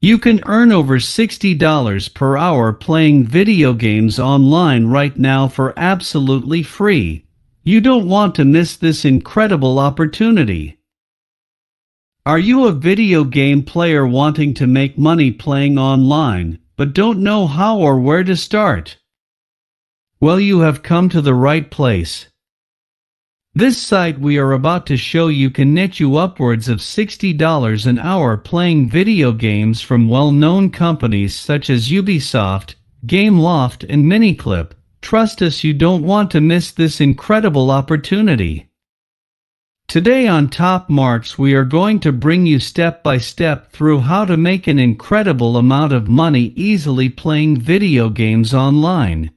You can earn over $60 per hour playing video games online right now for absolutely free. You don't want to miss this incredible opportunity. Are you a video game player wanting to make money playing online, but don't know how or where to start? Well, you have come to the right place. This site we are about to show you can net you upwards of $60 an hour playing video games from well-known companies such as Ubisoft, Gameloft and Miniclip. Trust us, you don't want to miss this incredible opportunity. Today on Top Marks we are going to bring you step by step through how to make an incredible amount of money easily playing video games online.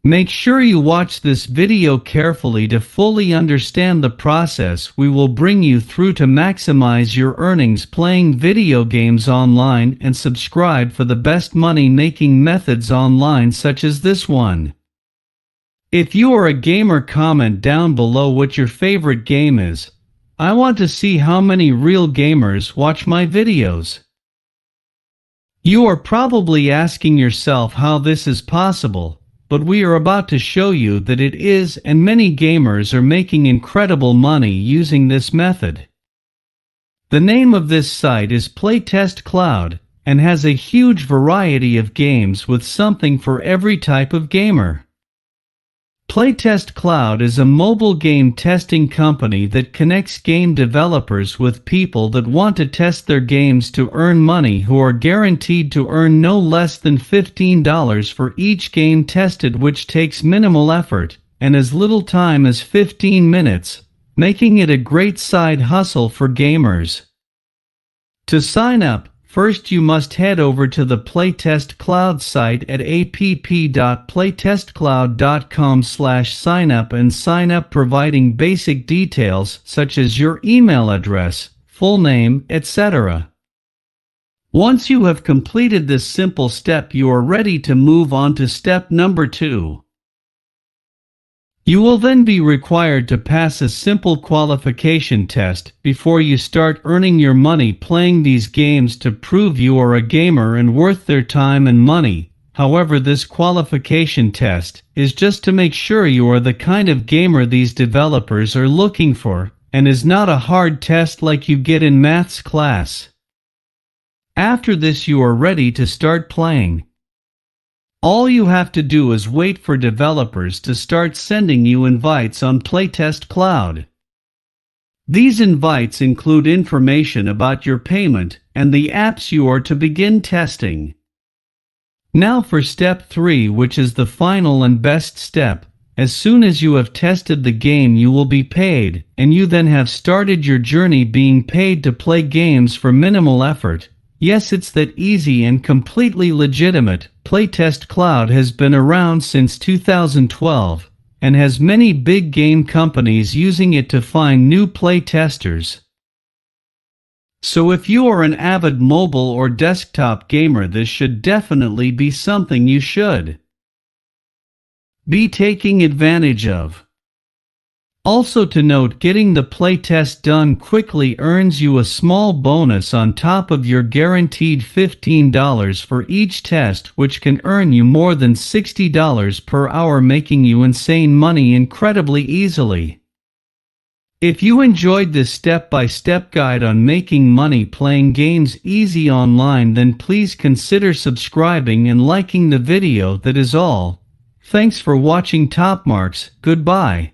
Make sure you watch this video carefully to fully understand the process we will bring you through to maximize your earnings playing video games online, and subscribe for the best money-making methods online such as this one. If you are a gamer, comment down below what your favorite game is. I want to see how many real gamers watch my videos. You are probably asking yourself how this is possible. But we are about to show you that it is, and many gamers are making incredible money using this method. The name of this site is Playtest Cloud, and has a huge variety of games with something for every type of gamer. Playtest Cloud is a mobile game testing company that connects game developers with people that want to test their games to earn money, who are guaranteed to earn no less than $15 for each game tested, which takes minimal effort and as little time as 15 minutes, making it a great side hustle for gamers. To sign up, first you must head over to the Playtest Cloud site at app.playtestcloud.com/signup and sign up, providing basic details such as your email address, full name, etc. Once you have completed this simple step, you are ready to move on to step number 2. You will then be required to pass a simple qualification test before you start earning your money playing these games to prove you are a gamer and worth their time and money. However, this qualification test is just to make sure you are the kind of gamer these developers are looking for, and is not a hard test like you get in maths class. After this, you are ready to start playing. All you have to do is wait for developers to start sending you invites on Playtest Cloud. These invites include information about your payment and the apps you are to begin testing. Now for step 3, which is the final and best step. As soon as you have tested the game, you will be paid, and you then have started your journey being paid to play games for minimal effort. Yes, it's that easy and completely legitimate. Playtest Cloud has been around since 2012 and has many big game companies using it to find new play testers. So if you are an avid mobile or desktop gamer, this should definitely be something you should be taking advantage of. Also to note, getting the playtest done quickly earns you a small bonus on top of your guaranteed $15 for each test, which can earn you more than $60 per hour, making you insane money incredibly easily. If you enjoyed this step-by-step guide on making money playing games easy online, then please consider subscribing and liking the video. That is all. Thanks for watching Top Marks. Goodbye.